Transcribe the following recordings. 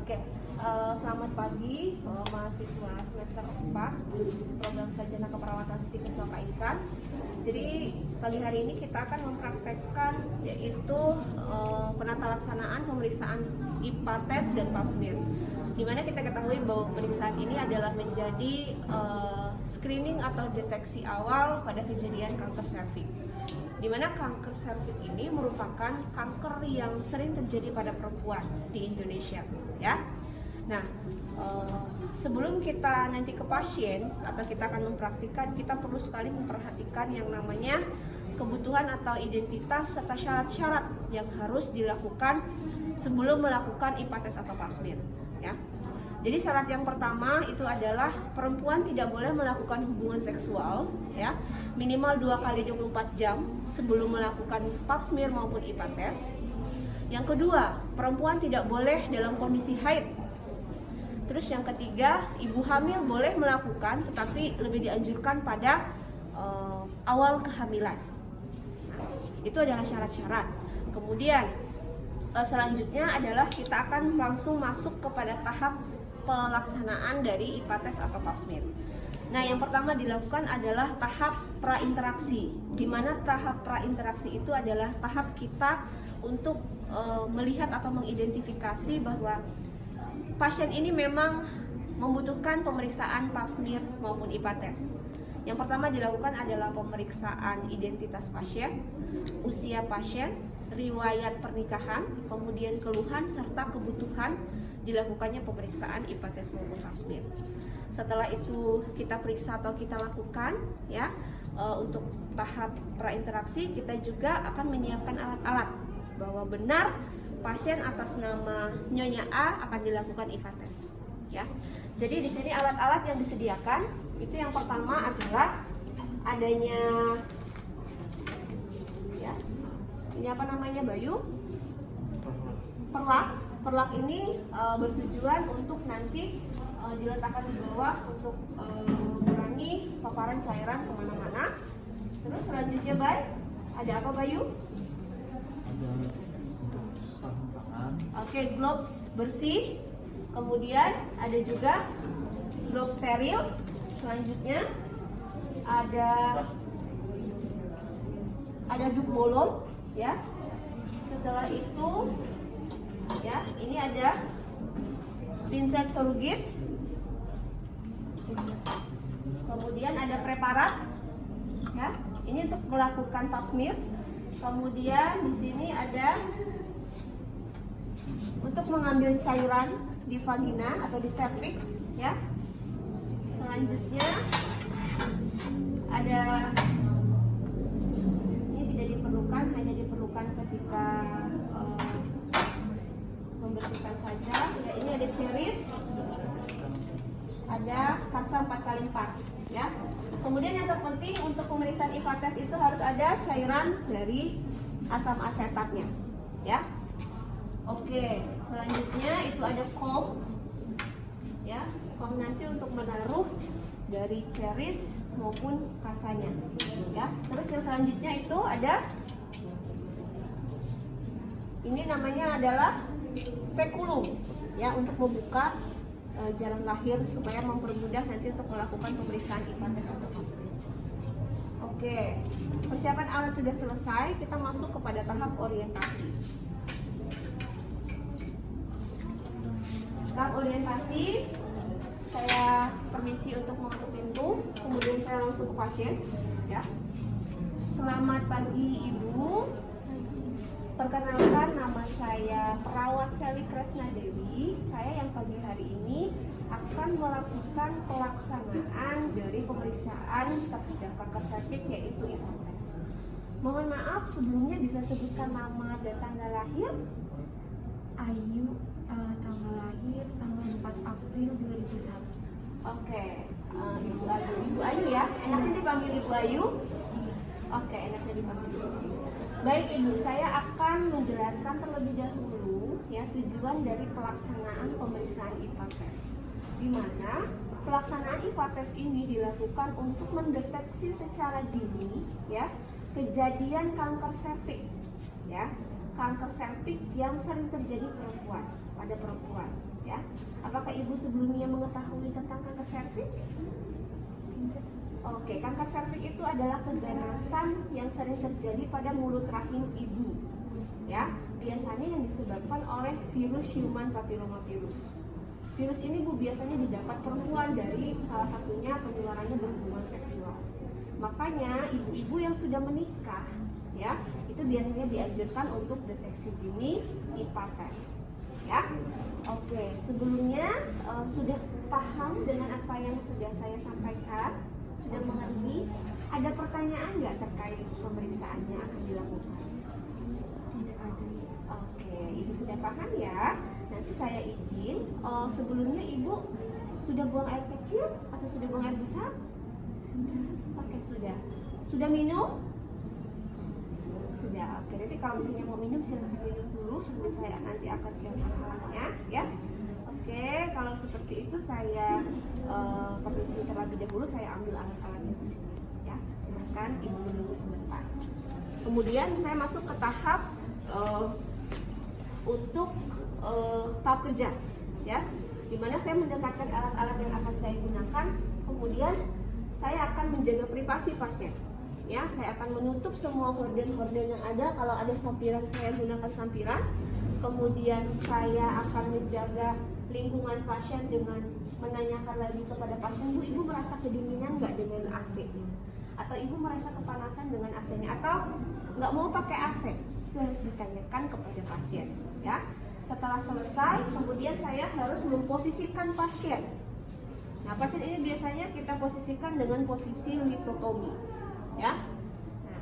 Oke, selamat pagi mahasiswa semester 4 program sarjana keperawatan Stikes Waka Insan. Jadi pagi hari ini kita akan mempraktekkan yaitu penata laksanaan pemeriksaan IPA tes dan pap smear. Dimana kita ketahui bahwa pemeriksaan ini adalah menjadi screening atau deteksi awal pada kejadian kanker serviks. Di mana kanker serviks ini merupakan kanker yang sering terjadi pada perempuan di Indonesia, ya. Nah, sebelum kita nanti ke pasien atau kita akan mempraktikkan, kita perlu sekali memperhatikan yang namanya kebutuhan atau identitas serta syarat-syarat yang harus dilakukan sebelum melakukan IPA tes atau pap smear, ya. Jadi syarat yang pertama itu adalah perempuan tidak boleh melakukan hubungan seksual, ya, minimal 2 kali 24 jam sebelum melakukan pap smear maupun IPA tes. Yang kedua, perempuan tidak boleh dalam kondisi haid. Terus yang ketiga, ibu hamil boleh melakukan, tetapi lebih dianjurkan pada awal kehamilan. Nah, itu adalah syarat-syarat. Kemudian selanjutnya adalah kita akan langsung masuk kepada tahap pelaksanaan dari IPA tes atau pap smear. Nah, yang pertama dilakukan adalah tahap prainteraksi, di mana tahap prainteraksi itu adalah tahap kita untuk melihat atau mengidentifikasi bahwa pasien ini memang membutuhkan pemeriksaan pap smear maupun IPA tes. Yang pertama dilakukan adalah pemeriksaan identitas pasien, usia pasien, riwayat pernikahan, kemudian keluhan serta kebutuhan dilakukannya pemeriksaan IPA tes maupun pap smear. Setelah itu kita periksa atau kita lakukan, ya, untuk tahap prainteraksi kita juga akan menyiapkan alat-alat bahwa benar pasien atas nama Nyonya A akan dilakukan IPA tes, ya. Jadi di sini alat-alat yang disediakan itu yang pertama adalah adanya, ya, ini apa namanya Bayu? Perlak ini bertujuan untuk nanti diletakkan di bawah untuk mengurangi paparan cairan kemana-mana. Terus selanjutnya ada apa Bayu? Ada untuk sarung tangan. Oke, gloves bersih. Kemudian ada juga gloves steril. Selanjutnya ada duk bolong, ya. Setelah itu, ya, ini ada pinset chirurgis. Kemudian ada preparat, ya. Ini untuk melakukan pap smear. Kemudian di sini ada untuk mengambil cairan di vagina atau di cervix, ya. Selanjutnya ada, ini tidak diperlukan, hanya diperlukan ketika membersihkan saja. Ya, ini ada ceris, ada fasa 4x4, ya. Kemudian yang terpenting untuk pemeriksaan IPA tes itu harus ada cairan dari asam asetatnya, ya. Oke, selanjutnya itu ada comb, ya. Comb nanti untuk menaruh dari ceris maupun kasanya, ya. Terus yang selanjutnya itu ada, ini namanya adalah spekulum, ya, untuk membuka jalan lahir supaya mempermudah nanti untuk melakukan pemeriksaan IPA tes atau pap smear. Oke, persiapan alat sudah selesai, kita masuk kepada tahap orientasi. Tahap orientasi, saya permisi untuk mengetuk pintu, kemudian saya langsung ke pasien, ya. Selamat pagi Ibu. Perkenalkan, nama saya Perawat Sally Kresna Dewi. Saya yang pagi hari ini akan melakukan pelaksanaan dari pemeriksaan terhadap kanker serviks yaitu IPA tes. Mohon maaf sebelumnya bisa sebutkan nama dan tanggal lahir. Ayu, tanggal lahir tanggal 4 April 2001. Oke, Ibu Ayu, ya. Enaknya dipanggil Ibu Ayu. Oke, enaknya dipanggil Ibu Ayu. Baik Ibu, saya akan menjelaskan terlebih dahulu, ya, tujuan dari pelaksanaan pemeriksaan IPA tes. Di mana pelaksanaan IPA tes ini dilakukan untuk mendeteksi secara dini, ya, kejadian kanker serviks, ya. kanker serviks yang sering terjadi pada perempuan, ya. Apakah ibu sebelumnya mengetahui tentang kanker serviks? Oke, kanker serviks itu adalah keganasan yang sering terjadi pada mulut rahim ibu, ya. Biasanya yang disebabkan oleh virus human papillomavirus. Virus ini Bu biasanya didapat perempuan dari salah satunya penularannya berhubungan seksual. Makanya ibu-ibu yang sudah menikah, ya, itu biasanya dianjurkan untuk deteksi dini IPA test, ya. Oke, sebelumnya sudah paham dengan apa yang sudah saya sampaikan? Sudah mengerti? Ada pertanyaan nggak terkait pemeriksaannya akan dilakukan? Tidak ada. Oke, ibu sudah paham ya. Nanti saya izin. Sebelumnya ibu sudah buang air kecil atau sudah buang air besar? Sudah. Oke, sudah. Sudah minum? Sudah. Oke, nanti kalau misalnya mau minum silahkan minum dulu sebelum saya nanti akan siapkan alatnya, ya. Oke, kalau seperti itu saya permisi terlebih dahulu, saya ambil alat-alatnya di sini, ya. Silahkan ibu menunggu sebentar. Kemudian saya masuk ke tahap untuk tahap kerja, ya, dimana saya mendekatkan alat-alat yang akan saya gunakan. Kemudian saya akan menjaga privasi pasien, ya. Saya akan menutup semua horden-horden yang ada. Kalau ada sampiran, saya gunakan sampiran. Kemudian saya akan menjaga lingkungan pasien dengan menanyakan lagi kepada pasien, Bu, ibu merasa kedinginan nggak dengan AC? Atau ibu merasa kepanasan dengan AC-nya? Atau nggak mau pakai AC? Itu harus ditanyakan kepada pasien, ya. Setelah selesai, kemudian saya harus memposisikan pasien. Nah, pasien ini biasanya kita posisikan dengan posisi litotomi, ya. Nah,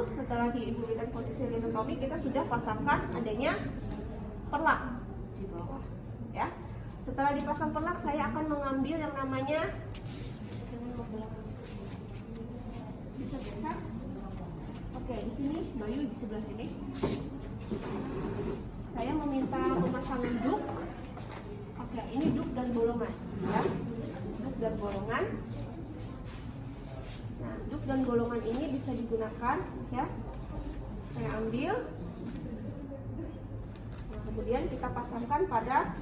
setelah diberikan posisi litotomi, kita sudah pasangkan adanya perlak di bawah, ya. Setelah dipasang perlak, saya akan mengambil yang namanya, jangan mau belakang, bisa geser. Oke, di sini Bayu di sebelah sini. Saya meminta pemasangan duk. Oke, ini duk dan bolongan, ya. Duk dan bolongan. Nah, duk dan bolongan ini bisa digunakan, ya. Saya ambil. Nah, kemudian kita pasangkan pada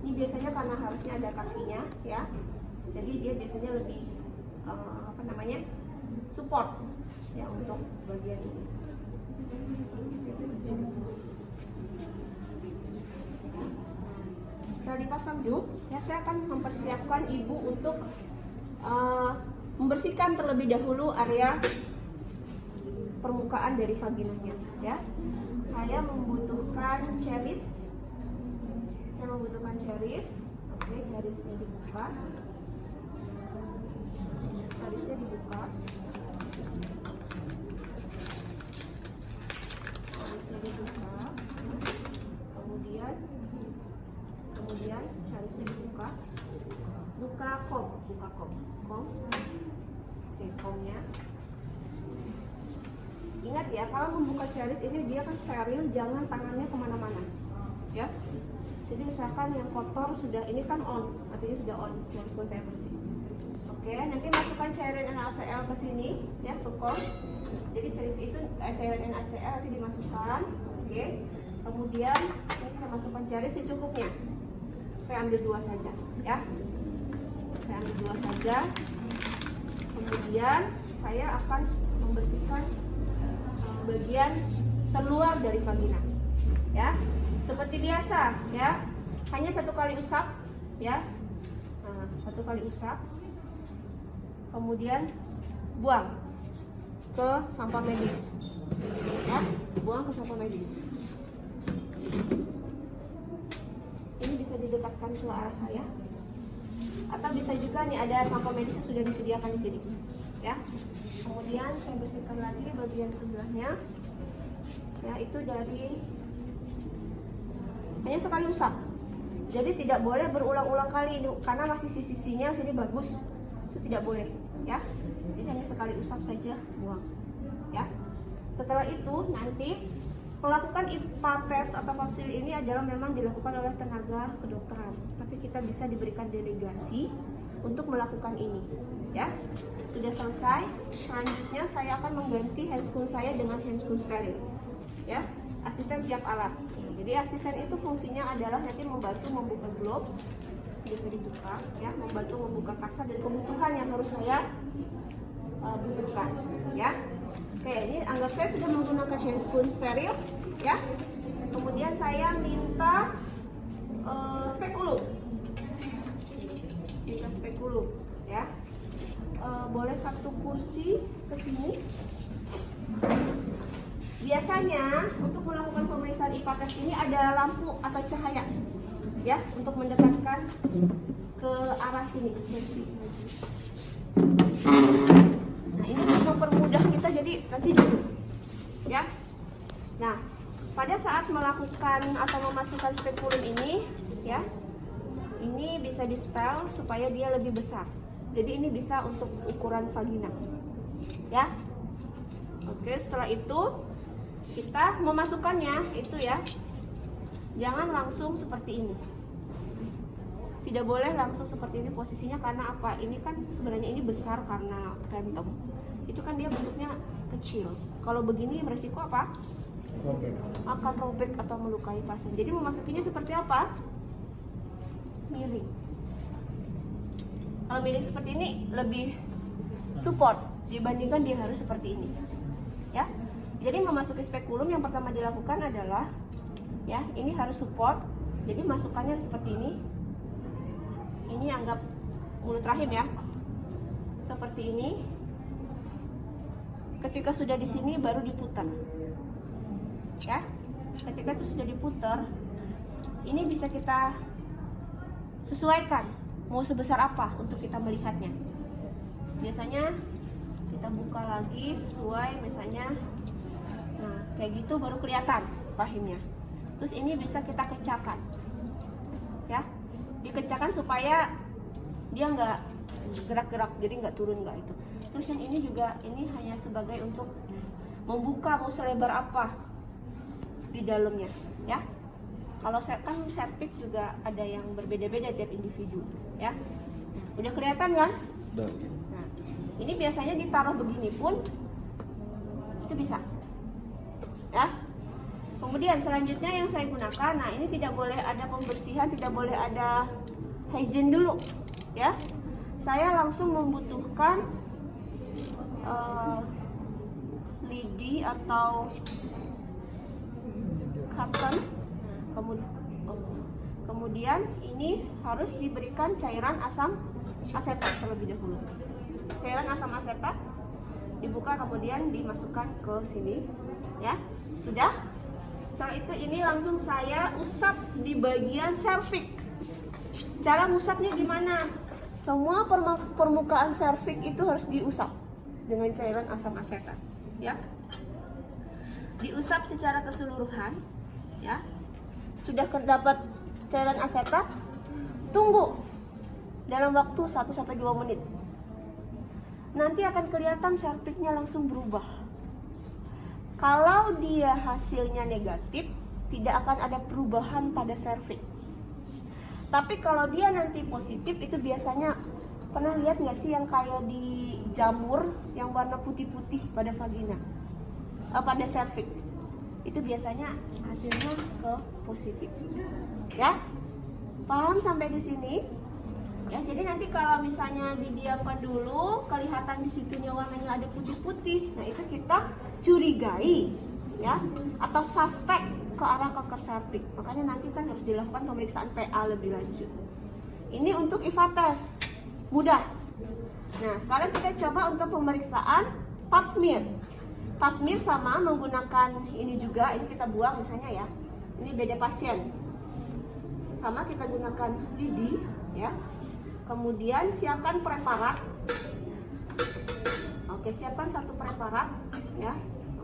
ini biasanya karena harusnya ada kakinya, ya. Jadi dia biasanya lebih support, ya, untuk bagian ini. Setelah dipasang duk, ya, saya akan mempersiapkan ibu untuk membersihkan terlebih dahulu area permukaan dari vaginanya, ya. Saya membutuhkan ceris. Oke, cerisnya dibuka. Cerisnya dibuka. Kemudian cerisnya dibuka. Buka kom. Oke, komnya. Ingat ya, kalau membuka ceris ini dia kan steril, jangan tangannya kemana-mana, ya. Jadi misalkan yang kotor sudah, ini kan on, artinya sudah on, harus saya bersih. Oke, nanti masukkan cairan NaCl ke sini, ya, ke kom. Jadi cairan NaCl nanti dimasukkan. Oke, kemudian ini saya masukkan ceris secukupnya. Saya ambil 2 saja, ya. Saya ambil 2 saja. Kemudian saya akan membersihkan bagian terluar dari vagina, ya. Seperti biasa, ya, hanya 1 kali usap, ya. Nah, 1 kali usap, kemudian buang ke sampah medis, ya, buang ke sampah medis. Ini bisa didekatkan ke arah saya, atau bisa juga nih ada sampah medisnya sudah disediakan di sini, ya. Kemudian saya bersihkan lagi bagian sebelahnya, ya, itu dari hanya sekali usap. Jadi tidak boleh berulang-ulang kali karena masih sisi-sisinya sini bagus. Itu tidak boleh, ya. Jadi hanya sekali usap saja, buang, ya. Setelah itu nanti melakukan IPA test atau papsil ini adalah memang dilakukan oleh tenaga kedokteran. Tapi kita bisa diberikan delegasi untuk melakukan ini. Ya, sudah selesai. Selanjutnya saya akan mengganti handscoon saya dengan handscoon steril. Ya, asisten siap alat. Jadi asisten itu fungsinya adalah nanti membantu membuka gloves, bisa dibuka, ya, membantu membuka kasa dari kebutuhan yang harus saya butuhkan. Ya, oke, ini anggap saya sudah menggunakan handscoon steril. Ya, kemudian saya minta spekulum. Minta spekulum, ya. Boleh satu kursi ke sini. Biasanya untuk melakukan pemeriksaan IPA tes ini ada lampu atau cahaya, ya, untuk mendekatkan ke arah sini. Nah, ini untuk mempermudah kita, jadi nanti dulu, ya. Nah, pada saat melakukan atau memasukkan spekulum ini, ya, ini bisa di setel supaya dia lebih besar. Jadi ini bisa untuk ukuran vagina, ya. Oke, setelah itu kita memasukkannya itu, ya, jangan langsung seperti ini. Tidak boleh langsung seperti ini posisinya, karena apa? Ini kan sebenarnya ini besar karena phantom. Itu kan dia bentuknya kecil. Kalau begini beresiko apa? Robek. Akan robek atau melukai pasien. Jadi memasukinya seperti apa? Miring. Kalau miring seperti ini lebih support dibandingkan dia harus seperti ini, ya. Jadi memasuki spekulum yang pertama dilakukan adalah, ya, ini harus support. Jadi masukannya seperti ini. Ini anggap mulut rahim, ya, seperti ini. Ketika sudah di sini baru diputar, ya. Ketika itu sudah diputar, ini bisa kita sesuaikan mau sebesar apa untuk kita melihatnya. Biasanya kita buka lagi sesuai, misalnya, nah kayak gitu baru kelihatan rahimnya. Terus ini bisa kita kecakan, ya, dikecakkan supaya dia nggak gerak-gerak, jadi nggak turun, nggak itu. Terus yang ini juga, ini hanya sebagai untuk membuka mau selebar apa di dalamnya, ya. Kalau saya kan cervix juga ada yang berbeda-beda tiap individu, ya. Udah kelihatan kan? Udah. Nah, ini biasanya ditaruh begini pun itu bisa, ya. Kemudian selanjutnya yang saya gunakan, nah ini tidak boleh ada pembersihan, tidak boleh ada hygiene dulu, ya. Saya langsung membutuhkan lidi atau cotton. Kemudian ini harus diberikan cairan asam asetat terlebih dahulu. Cairan asam asetat dibuka kemudian dimasukkan ke sini, ya. Sudah. Setelah itu ini langsung saya usap di bagian serviks. Cara ngusapnya gimana? Semua permukaan serviks itu harus diusap dengan cairan asam asetat, ya. Diusap secara keseluruhan, ya. Sudah dapat cairan asetat, tunggu dalam waktu 1-2 menit. Nanti akan kelihatan serviksnya langsung berubah. Kalau dia hasilnya negatif, tidak akan ada perubahan pada serviks. Tapi kalau dia nanti positif, itu biasanya, pernah lihat nggak sih yang kayak di jamur yang warna putih-putih pada vagina, pada serviks? Itu biasanya hasilnya ke positif, ya. Paham sampai di sini? Ya, jadi nanti kalau misalnya didiamkan dulu, kelihatan di situnya warnanya ada putih-putih, nah itu kita curigai, ya, atau suspek ke arah kanker serviks. Makanya nanti kan harus dilakukan pemeriksaan PA lebih lanjut. Ini untuk IVA test, mudah. Nah, sekarang kita coba untuk pemeriksaan pap smear. Pap smear sama menggunakan ini juga, ini kita buang misalnya, ya. Ini beda pasien. Sama kita gunakan lidi, ya. Kemudian siapkan preparat. Oke, siapkan satu preparat, ya.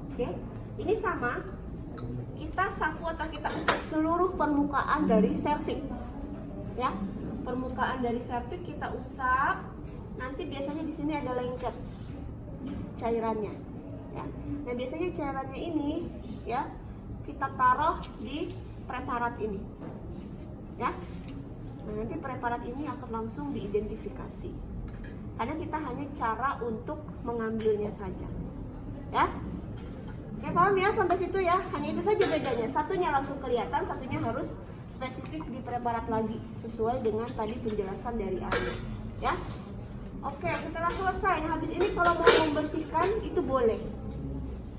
Oke. Ini sama. Kita sapu atau kita usap seluruh permukaan dari serviks, ya. Permukaan dari serviks kita usap. Nanti biasanya di sini ada lengket cairannya, ya. Nah, biasanya cairannya ini, ya, kita taruh di preparat ini, ya. Nah, nanti preparat ini akan langsung diidentifikasi. Karena kita hanya cara untuk mengambilnya saja. Ya. Oke, paham ya sampai situ ya? Hanya itu saja bedanya. Satunya langsung kelihatan, satunya harus spesifik di preparat lagi sesuai dengan tadi penjelasan dari Arya. Ya. Oke, setelah selesai. Nah, habis ini kalau mau membersihkan itu boleh.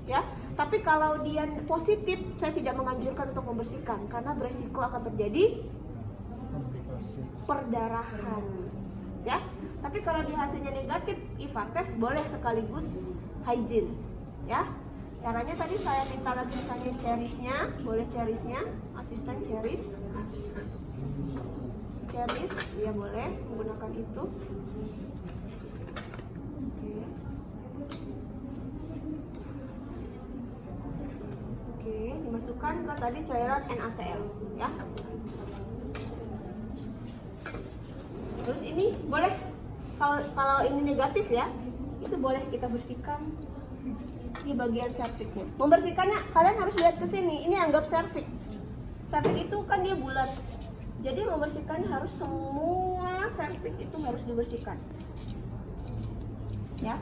Ya. Tapi kalau dia positif, saya tidak menganjurkan untuk membersihkan karena beresiko akan terjadi komplikasi. perdarahan. Ya. Tapi kalau dia hasilnya negatif, IVA test boleh sekaligus hygiene. Ya. Caranya tadi saya minta lagi misalnya cherisnya, boleh cherisnya, asisten cheris. Cheris, ya boleh menggunakan itu. Oke, dimasukkan ke tadi cairan NaCl, ya. Terus ini boleh kalau ini negatif ya, itu boleh kita bersihkan di bagian cervixnya. Membersihkannya kalian harus lihat ke sini. Ini anggap cervix. Cervix itu kan dia bulat. Jadi membersihkannya harus semua cervix itu harus dibersihkan. Ya.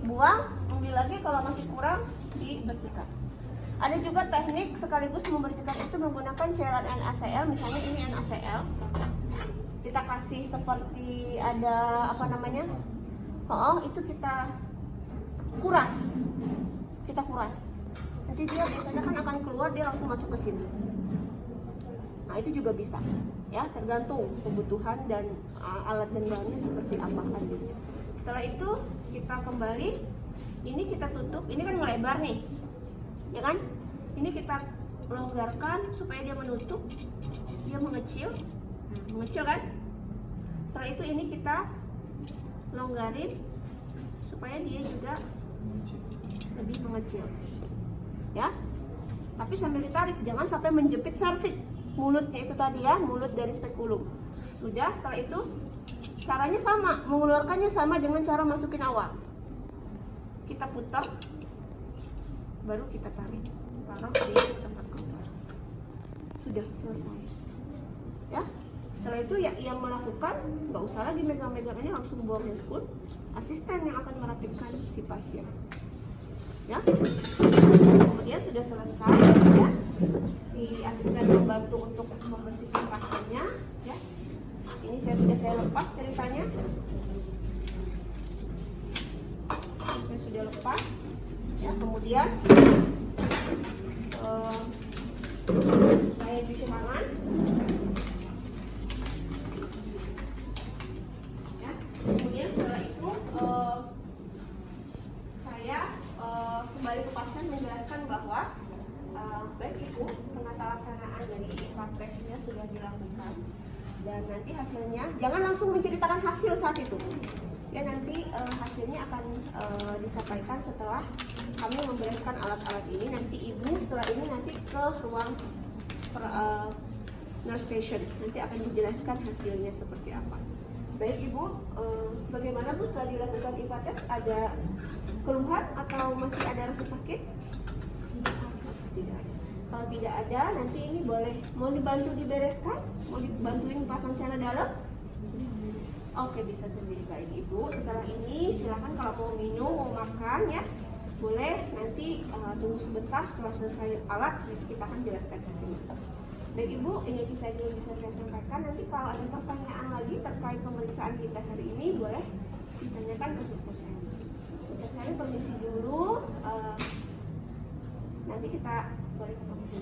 Buang, ambil lagi kalau masih kurang dibersihkan. Ada juga teknik sekaligus membersihkan itu menggunakan cairan NaCl, misalnya ini NaCl. Kita kasih seperti ada apa namanya? Itu kita kuras. Kita kuras. Nanti dia biasanya kan akan keluar, dia langsung masuk ke sini. Nah, itu juga bisa. Ya, tergantung kebutuhan dan alat dan bahannya seperti apa kan gitu. Setelah itu kita kembali, ini kita tutup, ini kan melebar nih. Ya kan? Ini kita longgarkan supaya dia menutup, dia mengecil. Mengecil kan? Setelah itu ini kita longgarin supaya dia juga lebih mengecil. Ya. Tapi sambil ditarik, jangan sampai menjepit cervix. Mulutnya itu tadi ya, mulut dari spekulum. Sudah, setelah itu caranya sama, mengeluarkannya sama dengan cara masukin awal. Kita putar, baru kita tarik, taruh di tempat kotor. Sudah selesai. Ya, setelah itu ya yang melakukan nggak usah lagi megang-megang ini, langsung buang spoon. Asisten yang akan merapikan si pasien. Ya, kemudian sudah selesai. Ya, si asisten membantu untuk membersihkan pasiennya. Ya, ini saya lepas ceritanya. Saya sudah lepas. Ya, kemudian saya cuci tangan. Ya, kemudian setelah itu saya kembali ke pasien menjelaskan bahwa baik Ibu, penata laksanaan dari IVA testnya sudah dilakukan dan nanti hasilnya jangan langsung menceritakan hasil saat itu. Ya, nanti hasilnya akan disampaikan setelah kami membereskan alat-alat ini. Nanti Ibu setelah ini nanti ke ruang nurse station, nanti akan dijelaskan hasilnya seperti apa. Baik Ibu, bagaimana Bu setelah dilakukan IVA tes? Ada keluhan atau masih ada rasa sakit? Tidak ada. Kalau tidak ada, nanti ini boleh mau dibantu dibereskan, mau dibantuin pasang celana dalam. Oke, bisa sendiri. Baik Ibu, setelah ini silakan kalau mau minum, mau makan ya, boleh. Nanti tunggu sebentar, setelah selesai alat nanti kita akan jelaskan hasilnya. Baik Ibu, ini itu saja yang bisa saya sampaikan. Nanti kalau ada pertanyaan lagi terkait pemeriksaan kita hari ini, boleh ditanyakan ke suster saya. Suster saya permisi dulu. Nanti kita boleh ketemu.